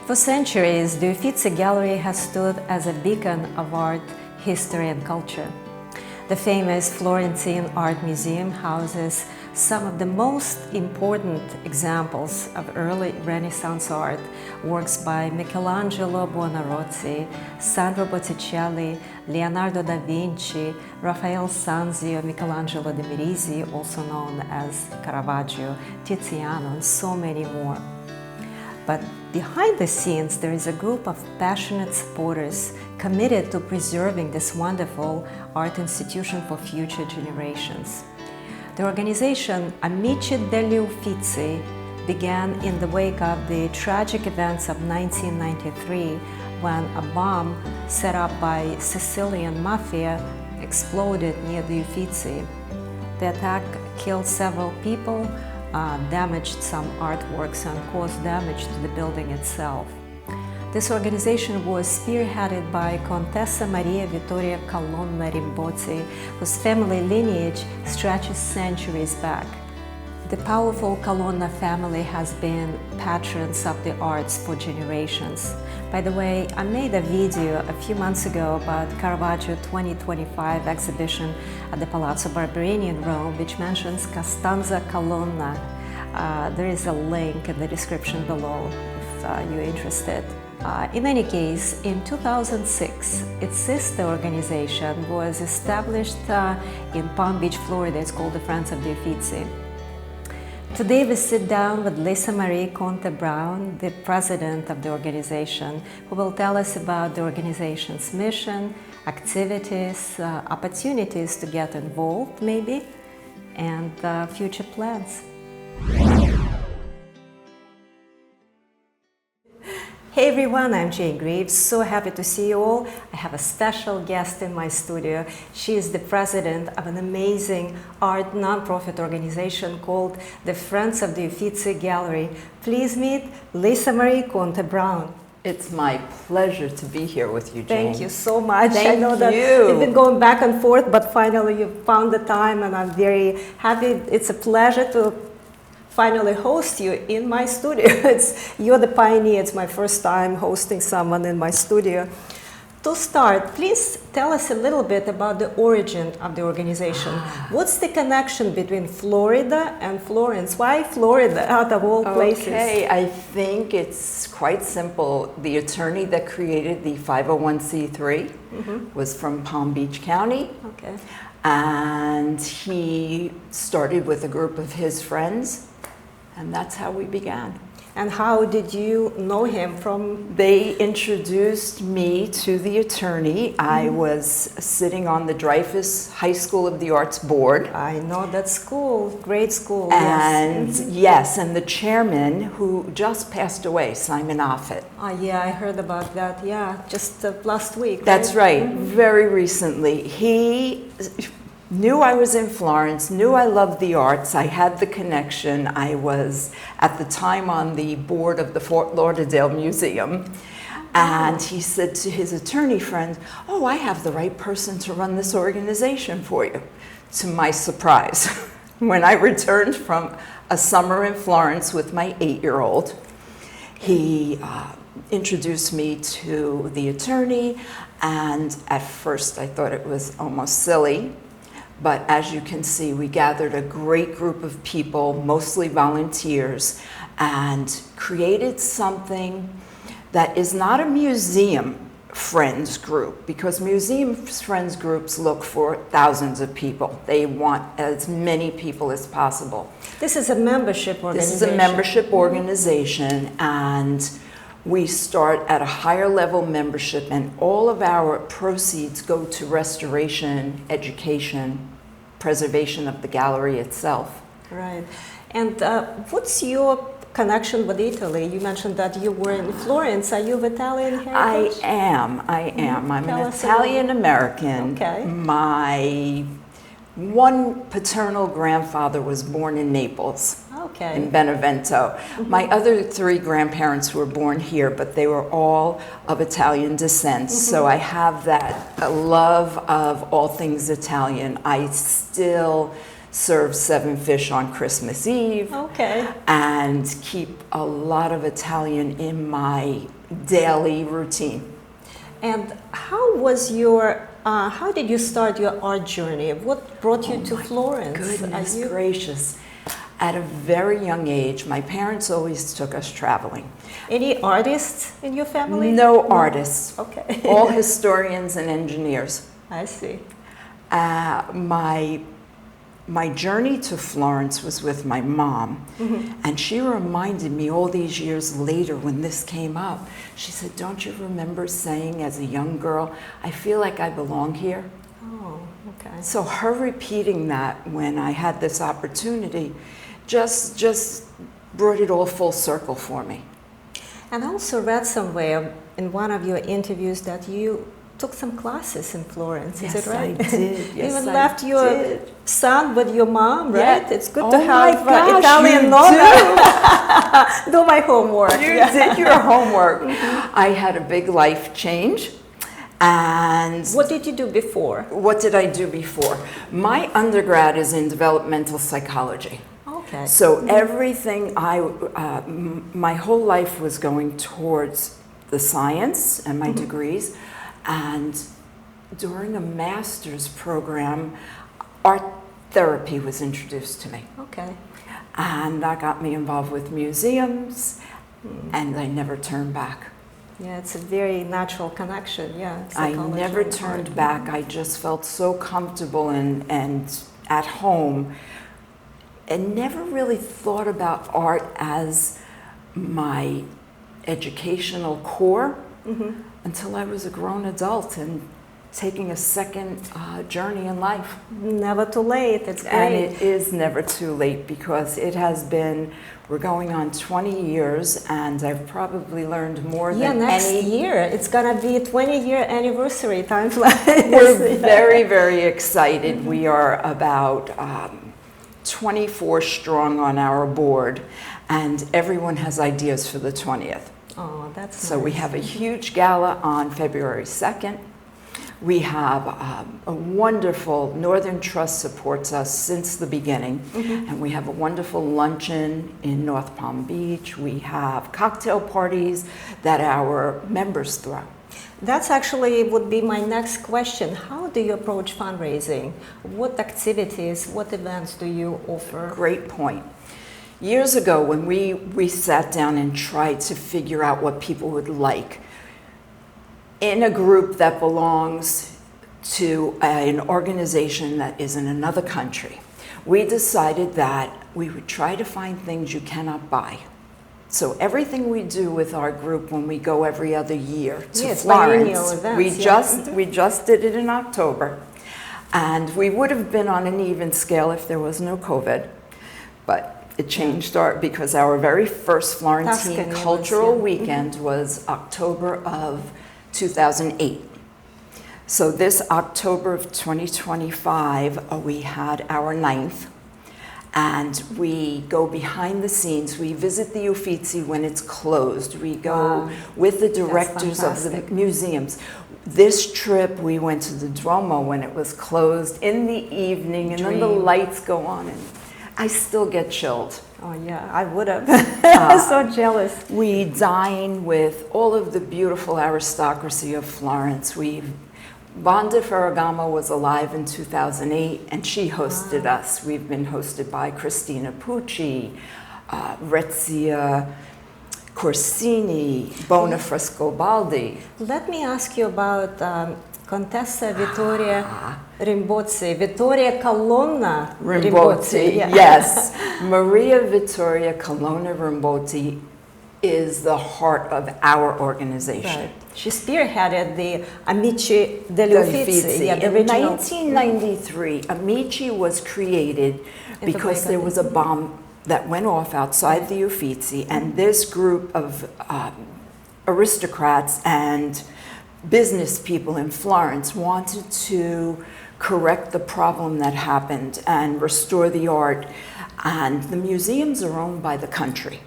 For centuries, the Uffizi Gallery has stood as a beacon of art, history and culture. The famous Florentine Art Museum houses some of the most important examples of early Renaissance art, works by Michelangelo Buonarroti, Sandro Botticelli, Leonardo da Vinci, Raphael Sanzio, Michelangelo de Merisi, also known as Caravaggio, Tiziano, and so many more. But behind the scenes, there is a group of passionate supporters committed to preserving this wonderful art institution for future generations. The organization Amici degli Uffizi began in the wake of the tragic events of 1993 when a bomb set up by Sicilian mafia exploded near the Uffizi. The attack killed several people, damaged some artworks and caused damage to the building itself. This organization was spearheaded by Contessa Maria Vittoria Colonna Rimbotti, whose family lineage stretches centuries back. The powerful Colonna family has been patrons of the arts for generations. By the way, I made a video a few months ago about Caravaggio 2025 exhibition at the Palazzo Barberini in Rome, which mentions Costanza Colonna. There is a link in the description below if you're interested. In any case, in 2006, its sister organization was established in Palm Beach, Florida. It's called the Friends of the Uffizi. Today we sit down with Lisa Marie Conte Browne, the president of the organization, who will tell us about the organization's mission, activities, opportunities to get involved maybe, and future plans. Hey everyone, I'm Jane Greaves. So happy to see you all. I have a special guest in my studio. She is the president of an amazing art nonprofit organization called the Friends of the Uffizi Gallery. Please meet Lisa Marie Conte Browne. It's my pleasure to be here with you, Jane. Thank you so much. Thank I know that you. we've been going back and forth, but finally you found the time, and I'm very happy. It's a pleasure to finally host you in my studio. You're the pioneer. It's my first time hosting someone in my studio. To start, please tell us a little bit about the origin of the organization. What's the connection between Florida and Florence? Why Florida out of all places? Okay, I think it's quite simple. The attorney that created the 501c3 was from Palm Beach County. Okay. And he started with a group of his friends, and that's how we began. And how did you know him from? They introduced me to the attorney. I was sitting on the Dreyfus High School of the Arts board. I know that school, great school. And yes, and the chairman who just passed away, Simon Offit. Yeah, I heard about that, yeah, just last week. That's right, very recently. He knew I was in Florence, knew I loved the arts, I had the connection. I was at the time on the board of the Fort Lauderdale Museum, and he said to his attorney friend, "Oh, I have the right person to run this organization for you." To my surprise, when I returned from a summer in Florence with my 8-year-old, he introduced me to the attorney, and at first I thought it was almost silly. But as you can see, we gathered a great group of people, mostly volunteers, and created something that is not a museum friends group, because museum friends groups look for thousands of people. They want as many people as possible. This is a membership organization. This is a membership organization, and we start at a higher level membership, and all of our proceeds go to restoration, education, preservation of the gallery itself. Right. And what's your connection with Italy? You mentioned that you were in Florence. Are you of Italian heritage? I am. I'm Tell an us Italian American. Okay. My one paternal grandfather was born in Naples. Okay. In Benevento. My other 3 grandparents were born here, but they were all of Italian descent. So I have that love of all things Italian. I still serve 7 fish on Christmas Eve, Okay. and keep a lot of Italian in my daily routine. And how did you start your art journey? What brought you to Florence? Goodness gracious. At a very young age, my parents always took us traveling. Any artists in your family? No artists. Okay. All historians and engineers. I see. My journey to Florence was with my mom, and she reminded me all these years later when this came up. She said, "Don't you remember saying as a young girl, I feel like I belong here?" Oh, okay. So her repeating that when I had this opportunity just brought it all full circle for me. And I also read somewhere in one of your interviews that you took some classes in Florence. Is it right? Yes, I did. Yes, Even I left your did. son with your mom, right? Yeah. It's good Oh to have my gosh, Italian you knowledge. Do my homework. You did your homework. I had a big life change. And What did you do before? what did I do before? My undergrad is in developmental psychology. Okay. So everything my whole life was going towards the science and my degrees. And during a master's program, art therapy was introduced to me. Okay. And that got me involved with museums, and I never turned back. Yeah, it's a very natural connection. Yeah. I psychology never and turned art. back. I just felt so comfortable and at home, and never really thought about art as my educational core until I was a grown adult and taking a second journey in life. Never too late. It's great. And it is never too late, because it has been, we're going on 20 years, and I've probably learned more than next any. year. It's going to be a 20-year anniversary. Time flies. We're very, very excited. We are about 24 strong on our board, and everyone has ideas for the 20th. Oh, that's So we nice. have a huge gala on February 2nd. We have a wonderful, Northern Trust supports us since the beginning, and we have a wonderful luncheon in North Palm Beach. We have cocktail parties that our members throw. That's actually would be my next question. How do you approach fundraising? What activities, what events do you offer? Great point. Years ago, when we sat down and tried to figure out what people would like, in a group that belongs to an organization that is in another country, we decided that we would try to find things you cannot buy. So everything we do with our group when we go every other year to it's biennial Florence, events, we just did it in October, and we would have been on an even scale if there was no COVID, but it changed because our very first Florentine Tuscany cultural was, weekend was October of 2008. So this October of 2025, we had our 9th, and we go behind the scenes. We visit the Uffizi when it's closed. We go Wow. with the directors of the fantastic. museums. This trip, we went to the Duomo when it was closed in the evening, and then the Dream. lights go on, and I still get chilled. Oh yeah, I would have. So jealous. We dine with all of the beautiful aristocracy of Florence. Wanda Ferragamo was alive in 2008, and she hosted us. We've been hosted by Cristina Pucci, Rezia Corsini, Bona Frescobaldi. Let me ask you about Contessa Vittoria Rimbotti, Vittoria Colonna Rimbotti, yeah. yes. Maria Vittoria Colonna Rimbotti is the heart of our organization. Right. She spearheaded the Amici degli Uffizi. Yeah, the In original. 1993, Amici was created because there was a bomb that went off outside the Uffizi, and this group of aristocrats and business people in Florence wanted to correct the problem that happened and restore the art. And the museums are owned by the country.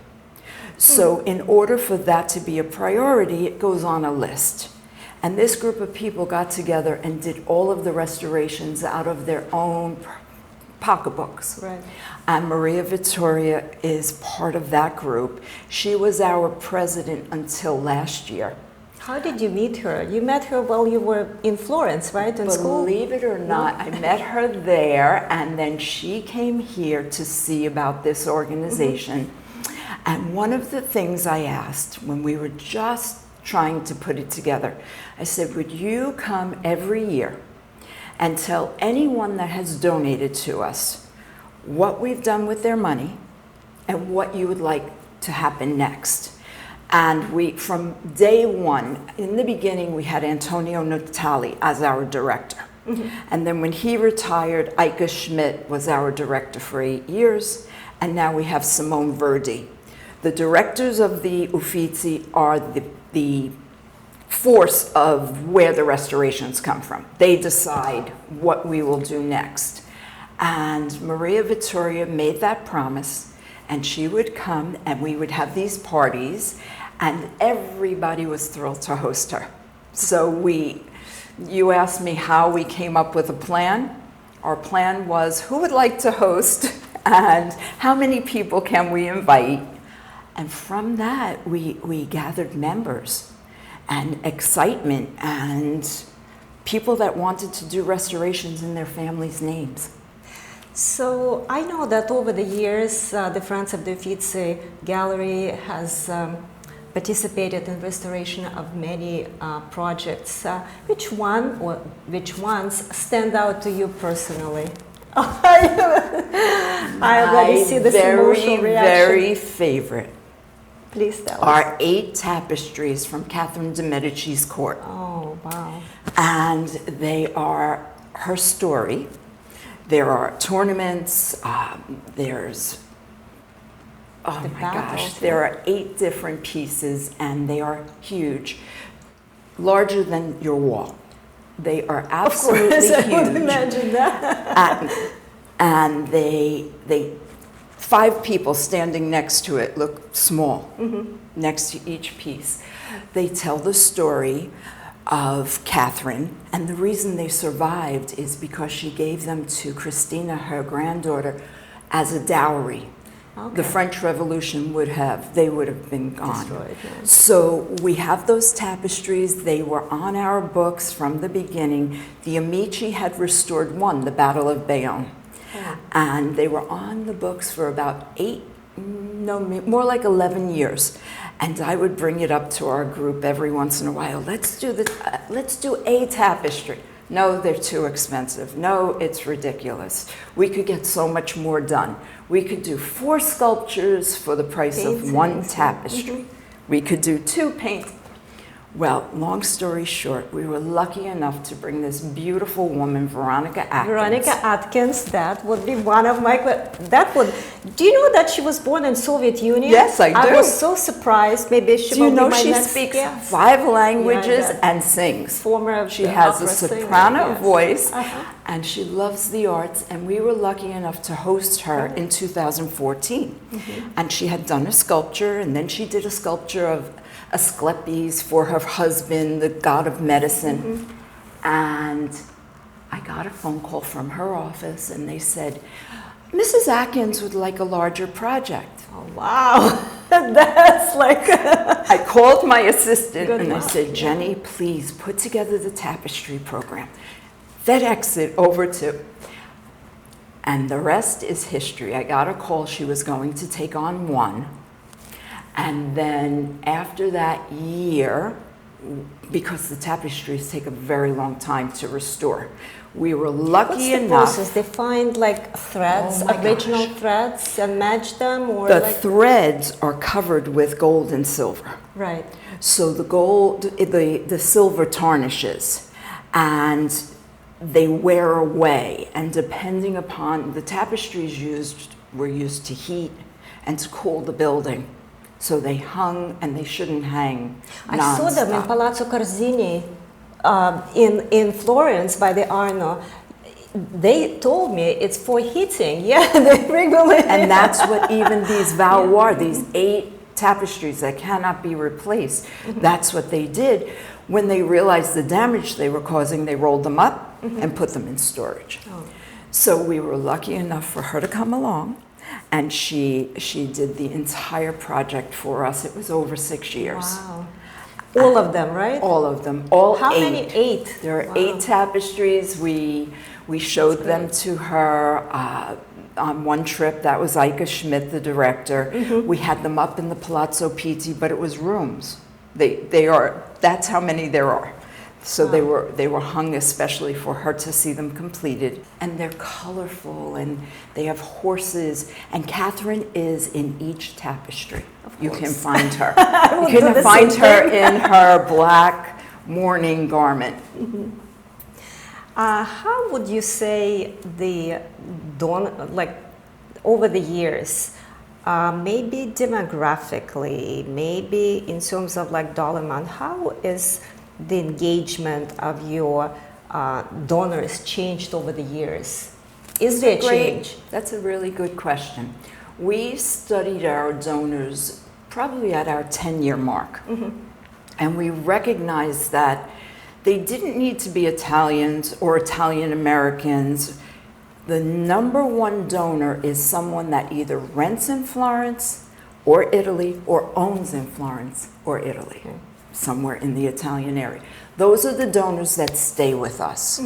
So in order for that to be a priority, it goes on a list. And this group of people got together and did all of the restorations out of their own pocketbooks. Right. And Maria Vittoria is part of that group. She was our president until last year. How did you meet her? You met her while you were in Florence, right, in school? Believe it or not, I met her there, and then she came here to see about this organization. And one of the things I asked when we were just trying to put it together, I said, would you come every year and tell anyone that has donated to us what we've done with their money and what you would like to happen next? And we, from day one, in the beginning, we had Antonio Natali as our director. And then when he retired, Ike Schmidt was our director for 8 years. And now we have Simone Verdi. The directors of the Uffizi are the force of where the restorations come from. They decide what we will do next. And Maria Vittoria made that promise, and she would come and we would have these parties, and everybody was thrilled to host her. So you asked me how we came up with a plan. Our plan was who would like to host and how many people can we invite? And from that, we gathered members and excitement and people that wanted to do restorations in their families' names. So I know that over the years, the Friends of the Uffizi Gallery has participated in restoration of many projects. Which one or which ones stand out to you personally? I already see this emotional reaction. Very favorite. Please tell us. Are 8 tapestries from Catherine de' Medici's court. Oh, wow. And they are her story. There are tournaments, there's, oh my gosh, there are 8 different pieces, and they are huge, larger than your wall. They are absolutely huge. I would imagine that. And they 5 people standing next to it look small, next to each piece. They tell the story of Catherine, and the reason they survived is because she gave them to Christina, her granddaughter, as a dowry. Okay. The French Revolution would have been gone. Destroyed, yeah. So we have those tapestries. They were on our books from the beginning. The Amici had restored one, the Battle of Bayonne. Oh. And they were on the books for about more like 11 years. And I would bring it up to our group every once in a while. Let's do a tapestry. No, they're too expensive. No, it's ridiculous. We could get so much more done. We could do 4 sculptures for the price of 1 tapestry. We could do 2 paintings. Well, long story short, we were lucky enough to bring this beautiful woman, Veronica Atkins. Veronica Atkins, that would be one of my, do you know that she was born in Soviet Union? Yes, I do. I was so surprised. Maybe she will be my she next speaks guest. 5 languages and sings. She has a soprano voice, and she loves the arts, and we were lucky enough to host her in 2014. And she had done a sculpture, and then she did a sculpture of Asclepius for her husband, the god of medicine. And I got a phone call from her office, and they said, Mrs. Atkins would like a larger project. Oh, wow. That's like... I called my assistant and I said, Jenny, please put together the tapestry program. FedEx it over to... And the rest is history. I got a call she was going to take on 1. And then after that year, because the tapestries take a very long time to restore, we were lucky enough. What's the process? They find like threads, original threads, and match them, or the threads are covered with gold and silver. Right. So the gold, the silver tarnishes, and they wear away. And depending upon the tapestries were used to heat and to cool the building. So they hung, and they shouldn't hang I saw them in Palazzo Carzini in Florence by the Arno. They told me it's for heating. Yeah, they regularly. And that's what even these valoirs, these 8 tapestries that cannot be replaced, that's what they did. When they realized the damage they were causing, they rolled them up and put them in storage. So we were lucky enough for her to come along, and she did the entire project for us. It was over 6 years. Wow. All of them, right? All of them. All How 8. many? 8. There are Wow. 8 tapestries. We showed them to her on one trip. That was Ika Schmidt, the director. We had them up in the Palazzo Pitti, but it was rooms. That's how many there are. So they were hung especially for her to see them completed. And they're colorful, and they have horses. And Catherine is in each tapestry. You can find her. You can find her in her black mourning garment. How would you say the over the years, maybe demographically, maybe in terms of like dollar amount, how is the engagement of your donors changed over the years? Is there a change? That's a really good question. We studied our donors probably at our 10-year mark. And we recognized that they didn't need to be Italians or Italian Americans. The number one donor is someone that either rents in Florence or Italy or owns in Florence or Italy, somewhere in the Italian area. Those are the donors that stay with us.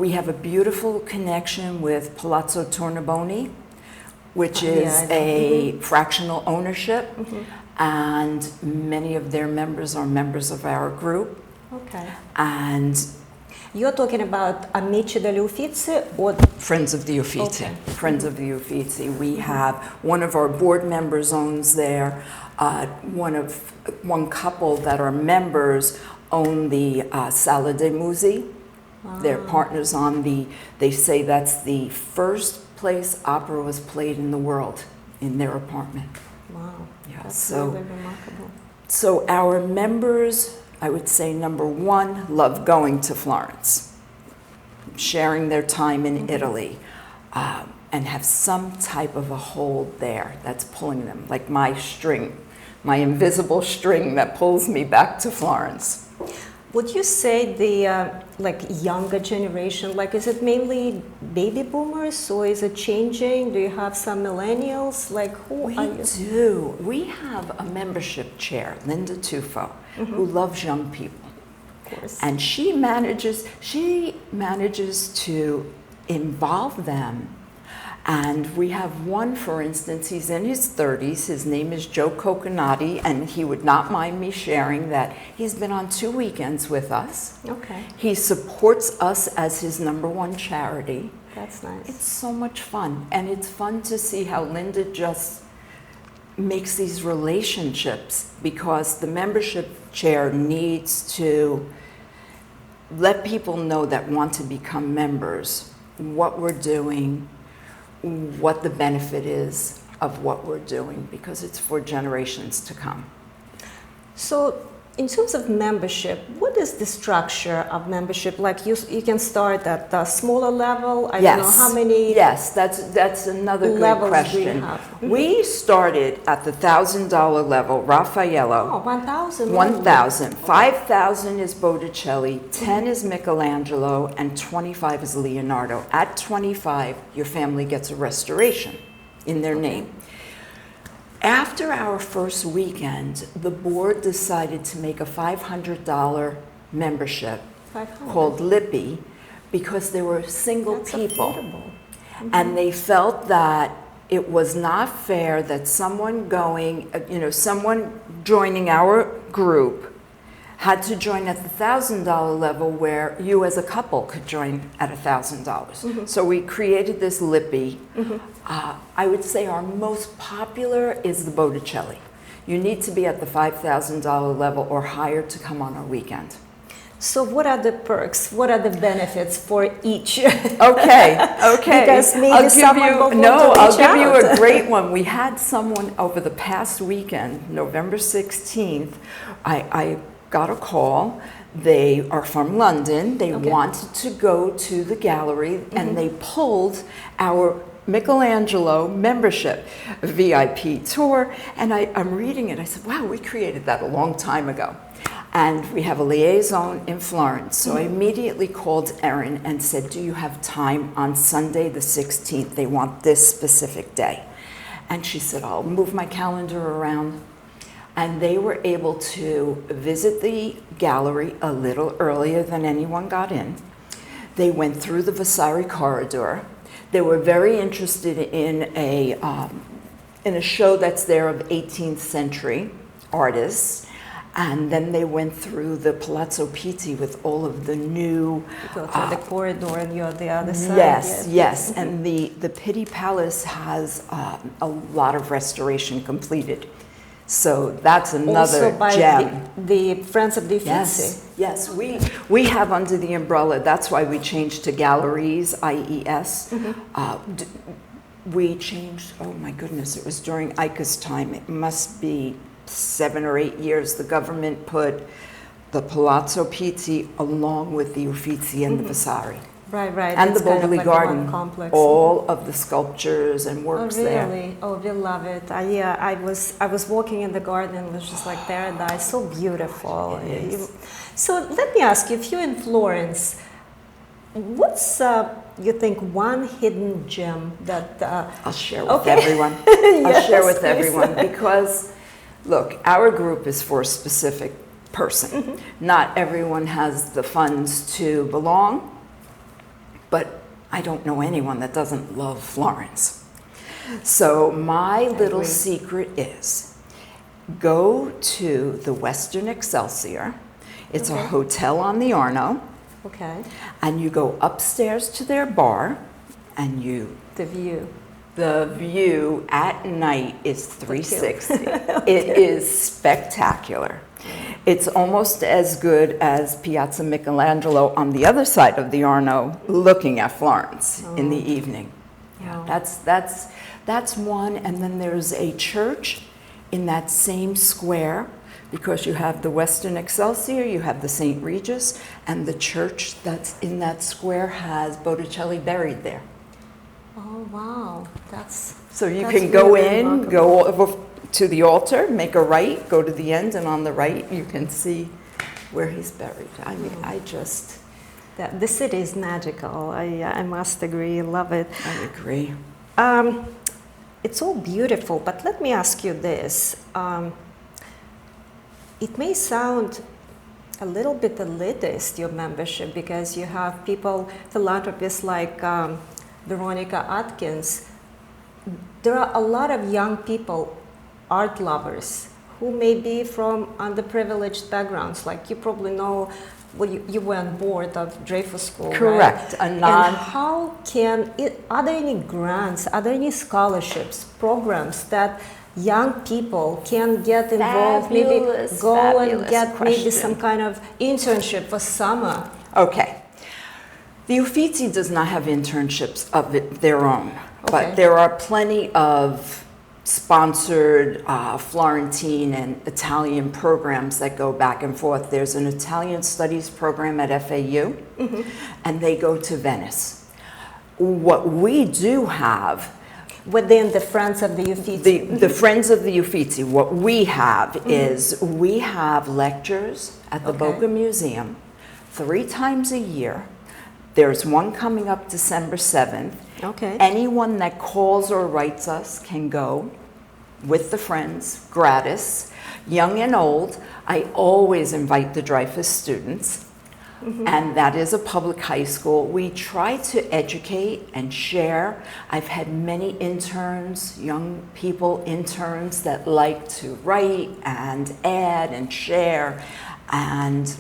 We have a beautiful connection with Palazzo Tornabuoni, which is a fractional ownership, and many of their members are members of our group. Okay. And you're talking about Amici degli Uffizi or Friends of the Uffizi. Okay. Friends of the Uffizi. We have one of our board members owns there. One couple that are members own the Sala dei Musi. They're partners on they say that's the first place opera was played in the world, in their apartment. Wow. Yeah, That's so really remarkable. So our members, I would say number one, love going to Florence, sharing their time in Italy, and have some type of a hold there that's pulling them, like my string, my invisible string that pulls me back to Florence. Would you say the younger generation, is it mainly baby boomers or is it changing? Do you have some millennials? Who are you? We do. We have a membership chair, Linda Tufo, who loves young people. Of course. And she manages to involve them. And we have one, for instance, he's in his 30s. His name is Joe Coconati, and he would not mind me sharing that he's been on 2 weekends with us. Okay. He supports us as his number one charity. That's nice. It's so much fun. And it's fun to see how Linda just makes these relationships, because the membership chair needs to let people know that want to become members what we're doing, what the benefit is of what we're doing, because it's for generations to come. So in terms of membership, what is the structure of membership? You can start at a smaller level. I don't know how many. Yes, that's another good question. We started at the $1,000 level, Raffaello. Oh, 1,000. 1,000. 5,000 is Botticelli, 10 is Michelangelo, and 25 is Leonardo. At 25, your family gets a restoration in their name. After our first weekend, the board decided to make a $500 membership called Lippi, because there were single people. Affordable. And they felt that it was not fair that someone joining our group had to join at the $1,000 level, where you as a couple could join at $1,000. So we created this Lippi. I would say our most popular is the Botticelli. You need to be at the $5,000 level or higher to come on our weekend. So what are the perks? What are the benefits for each? Okay. Because maybe someone will I'll give you a great one. We had someone over the past weekend, November 16th, I got a call. They are from London. They wanted to go to the gallery, and they pulled our Michelangelo membership VIP tour. And I'm reading it. I said, wow, we created that a long time ago. And we have a liaison in Florence. So I immediately called Erin and said, do you have time on Sunday the 16th? They want this specific day. And she said, I'll move my calendar around. And they were able to visit the gallery a little earlier than anyone got in. They went through the Vasari corridor. They were very interested in a show that's there of 18th century artists. And then they went through the Palazzo Pitti with all of the new... You go through the corridor and you're on the other side. Yes, yes. And the Pitti Palace has a lot of restoration completed. So that's another also by gem. The Friends of the Uffizi. Yes, yes. We have under the umbrella, that's why we changed to Galleries, IES. We changed, oh my goodness, it was during Ica's time. It must be 7 or 8 years. The government put the Palazzo Pitti along with the Uffizi and the Vasari. Right. And It's the Bogli like Garden. one complex. All of the sculptures and works there. Really? Oh, we love it. I was walking in the garden. It was just like paradise. So beautiful. It is. So let me ask you, if you're in Florence, what's you think one hidden gem that I'll share with everyone. I'll share with everyone because, look, our group is for a specific person. Not everyone has the funds to belong, but I don't know anyone that doesn't love Florence. So my little secret is go to the Western Excelsior. It's a hotel on the Arno. Okay. And you go upstairs to their bar, and The view. the view at night is 360. It is spectacular. It's almost as good as Piazza Michelangelo on the other side of the Arno, looking at Florence in the evening. Yeah, that's one. And then there's a church in that same square, because you have the Western Excelsior, you have the St. Regis, and the church that's in that square has Botticelli buried there. Oh wow, So you that's can go really in, remarkable. go over to the altar, make a right, go to the end, and on the right you can see where he's buried. I mean, The city is magical. I must agree. Love it. I agree. It's all beautiful, but let me ask you this. It may sound a little bit elitist, your membership, because you have people, philanthropists like Veronica, Atkins. There are a lot of young people, art lovers, who may be from underprivileged backgrounds. Like you probably know, well, you were on board of Dreyfus School, Correct. right? And how can are there any grants, are there any scholarships, programs that young people can get involved, maybe go and get maybe some kind of internship for summer? Okay. The Uffizi does not have internships of their own, but there are plenty of sponsored Florentine and Italian programs that go back and forth. There's an Italian studies program at FAU, and they go to Venice. What we do have within the Friends of the Uffizi. The Friends of the Uffizi, what we have is we have lectures at the Boca Museum 3 times a year. There's one coming up December 7th. Okay. Anyone that calls or writes us can go with the friends, gratis, young and old. I always invite the Dreyfus students. And that is a public high school. We try to educate and share. I've had many interns, young people, interns that like to write and add and share. And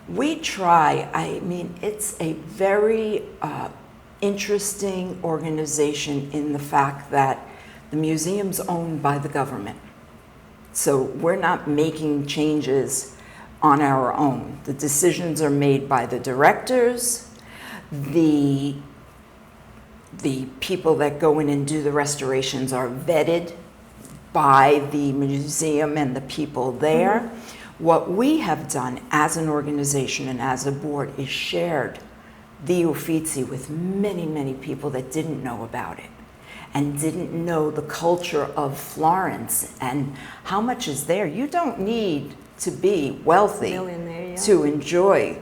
we try. I mean, it's a very interesting organization in the fact that the museum's owned by the government. So we're not making changes on our own. The decisions are made by the directors, the people that go in and do the restorations are vetted by the museum and the people there. What we have done as an organization and as a board is shared the Uffizi with many, many people that didn't know about it and didn't know the culture of Florence and how much is there. You don't need to be wealthy Millionaire, yeah. to enjoy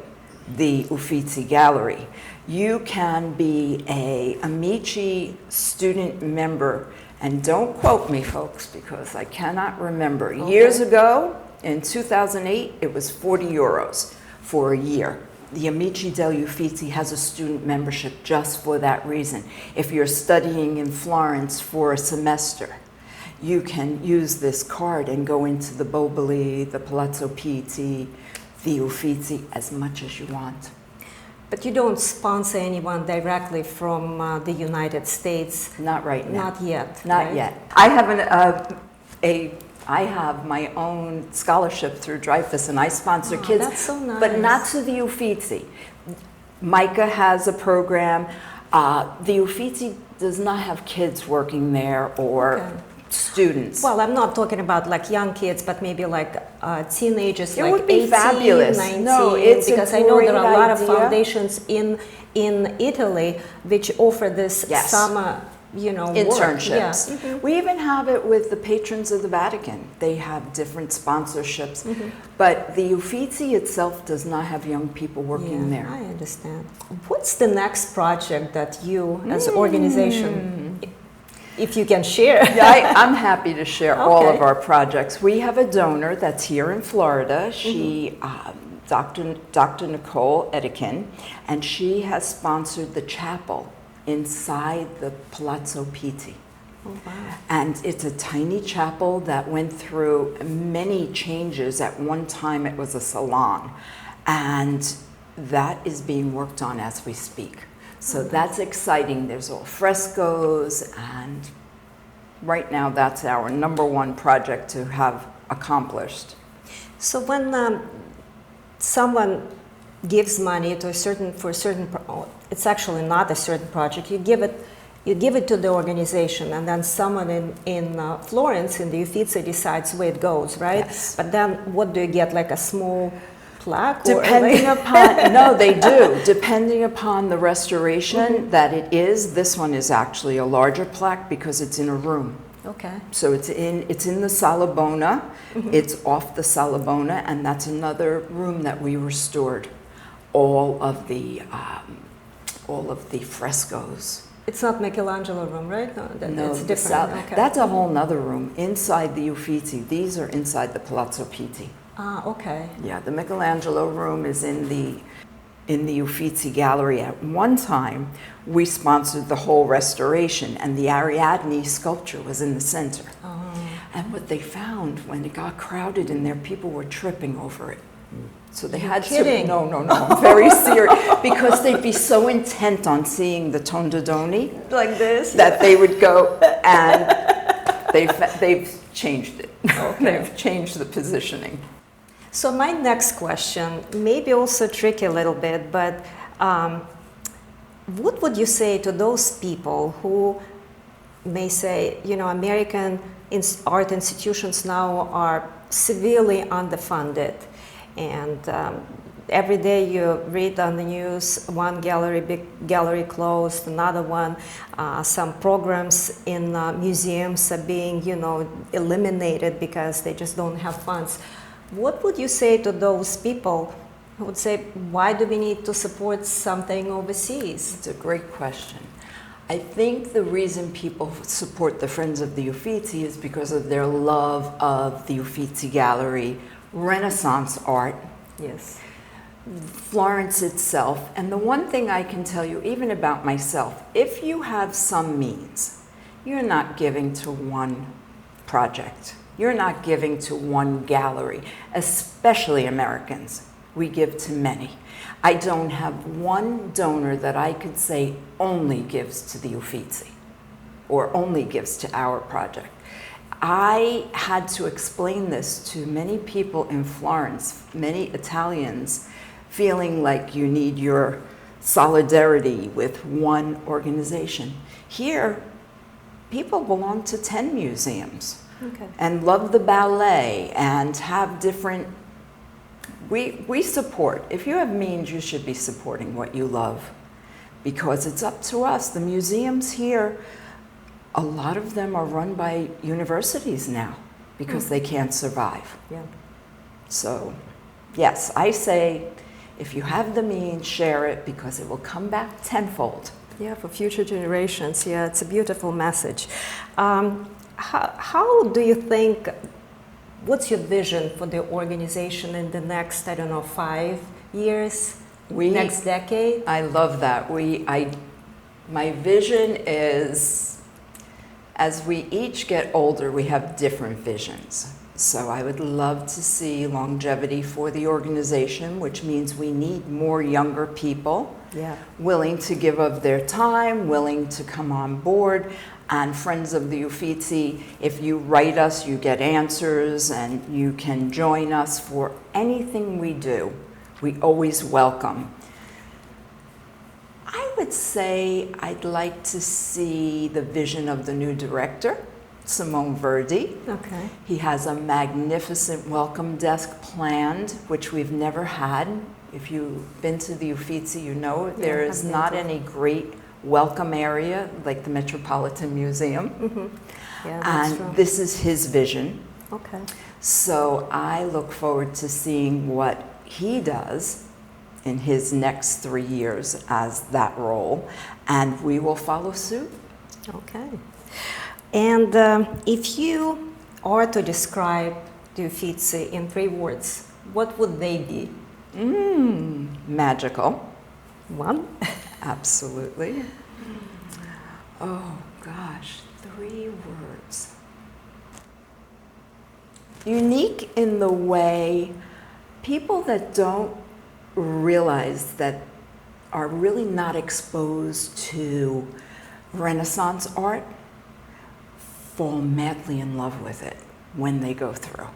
the Uffizi Gallery. You can be a Amici student member, and don't quote me, folks, because I cannot remember. Okay. Years ago, in 2008, it was 40 euros for a year. The Amici degli Uffizi has a student membership just for that reason. If you're studying in Florence for a semester, you can use this card and go into the Boboli, the Palazzo Pitti, the Uffizi as much as you want. But you don't sponsor anyone directly from the United States? Not right now. Not yet. Not right? yet. I have I have my own scholarship through Dreyfus, and I sponsor kids, that's so nice. but not to the Uffizi. Micah has a program. The Uffizi does not have kids working there or Okay. students. Well, I'm not talking about like young kids, but maybe like teenagers, It like would be 18, fabulous. 19. No, it's a because I know there are a lot of great idea. foundations in Italy which offer this Yes. summer, you know, Internships. Work. Yeah. Mhm. We even have it with the patrons of the Vatican. They have different sponsorships. Mm-hmm. But the Uffizi itself does not have young people working Yeah, there. I understand. What's the next project that you, as organization, if you can share? Yeah, I'm happy to share all of Okay. our projects. We have a donor that's here in Florida. She, Dr. Nicole Ettikin, and she has sponsored the chapel inside the Palazzo Pitti. Oh, wow. And it's a tiny chapel that went through many changes. At one time, it was a salon, and that is being worked on as we speak. So that's exciting. There's all frescoes, and right now that's our #1 project to have accomplished. So when someone gives money to it's actually not a certain project. You give it to the organization, and then someone in Florence in the Uffizi decides where it goes, right? Yes. But then what do you get, like a small plaque? Depending upon, no, they do. Depending upon the restoration that it is, this one is actually a larger plaque because it's in a room. Okay. So it's in the Sala Bona. It's off the Sala Bona, and that's another room that we restored. All of the frescoes. It's not Michelangelo room, right? No, No, it's the different. Okay. that's a whole nother room inside the Uffizi. These are inside the Palazzo Pitti. Okay. Yeah, the Michelangelo room is in the Uffizi Gallery. At one time, we sponsored the whole restoration, and the Ariadne sculpture was in the center. And what they found when it got crowded in there, people were tripping over it. So they had kidding. to, no, I'm very serious, because they'd be so intent on seeing the Tondo Doni Like this? that they would go, and they've changed it. Okay. They've changed the positioning. So my next question, maybe also tricky a little bit, but what would you say to those people who may say, you know, American art institutions now are severely underfunded, and every day you read on the news, one big gallery closed, another one, some programs in museums are being, you know, eliminated because they just don't have funds. What would you say to those people who would say, why do we need to support something overseas? It's a great question. I think the reason people support the Friends of the Uffizi is because of their love of the Uffizi Gallery, Renaissance art, Yes. Florence itself. And the one thing I can tell you, even about myself, if you have some means, you're not giving to one project. You're not giving to one gallery, especially Americans. We give to many. I don't have one donor that I could say only gives to the Uffizi or only gives to our project. I had to explain this to many people in Florence, many Italians, feeling like you need your solidarity with one organization. Here, people belong to 10 museums. Okay. And love the ballet and have different, we support. If you have means, you should be supporting what you love, because it's up to us. The museums here, a lot of them are run by universities now because they can't survive. Yeah. So, yes, I say, if you have the means, share it, because it will come back tenfold. Yeah, for future generations. Yeah, it's a beautiful message. How do you think, what's your vision for the organization in the next, I don't know, 5 years, next decade? I love that. My vision is, as we each get older, we have different visions. So I would love to see longevity for the organization, which means we need more younger people, willing to give of their time, willing to come on board. And friends of the Uffizi, if you write us, you get answers, and you can join us for anything we do. We always welcome. I would say I'd like to see the vision of the new director, Simone Verdi. Okay. He has a magnificent welcome desk planned, which we've never had. If you've been to the Uffizi, you know there is not any great welcome area like the Metropolitan Museum. Mm-hmm. Yeah, that's true. This is his vision. Okay. So I look forward to seeing what he does in his next 3 years as that role, and we will follow suit. Okay. And if you are to describe the Uffizi in 3 words, what would they be? Magical. One? Absolutely. Oh gosh, 3 words. Unique in the way people that don't realize that are really not exposed to Renaissance art fall madly in love with it when they go through.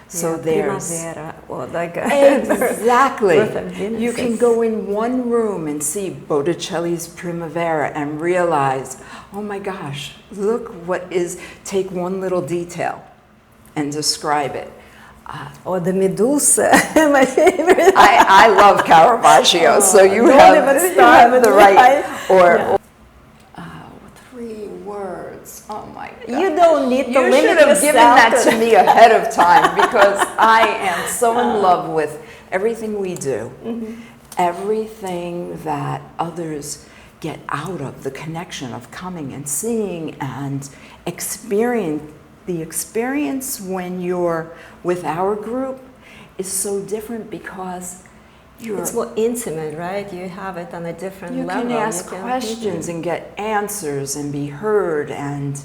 So there's Primavera, or like exactly. Venus. You can go in one room and see Botticelli's Primavera and realize, oh my gosh, look what is, take one little detail and describe it. Or the Medusa, my favorite. I love Caravaggio, so you have the right. Or 3 words. Oh my God! You don't need to limit yourself. You should have given that to me ahead of time, because I am so in love with everything we do, everything that others get out of the connection of coming and seeing and experience. The experience when you're with our group is so different because it's more intimate, right? You have it on a different level. You can ask questions and get answers and be heard, and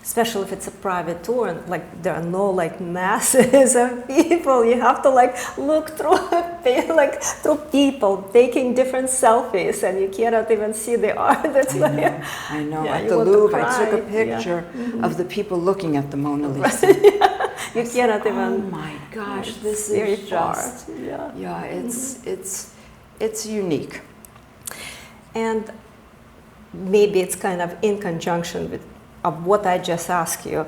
especially if it's a private tour, like there are no like masses of people. You have to like look through through people taking different selfies, and you cannot even see the art. That's I know. At the Louvre, I took a picture of the people looking at the Mona Lisa. You cannot even. Oh my gosh, this is just it's unique. And maybe it's kind of in conjunction with of what I just asked you.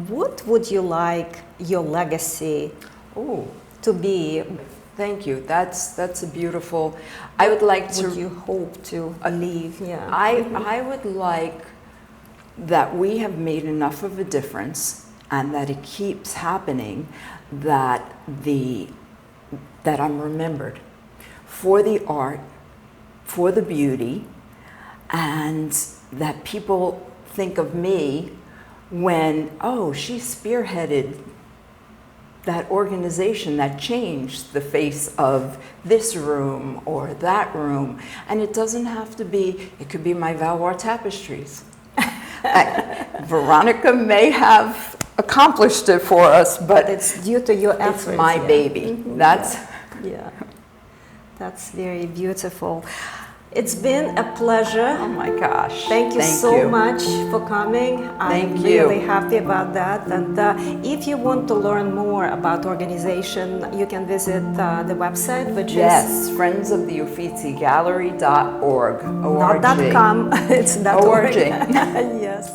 What would you like your legacy to be? Thank you. That's a beautiful. I would like to. Would you hope to leave? Yeah. I would like that we have made enough of a difference, and that it keeps happening, that I'm remembered for the art, for the beauty, and that people think of me when, she spearheaded that organization that changed the face of this room or that room. And it doesn't have to be, it could be my Valois tapestries. Veronica may have accomplished it for us, but it's due to your efforts. It's my baby. That's That's very beautiful. It's been a pleasure. Oh my gosh. Thank you so much for coming. I'm really happy about that. And if you want to learn more about organization, you can visit the website, which is friendsoftheuffizigallery.org. Not .com, it's .org. .org. Yes.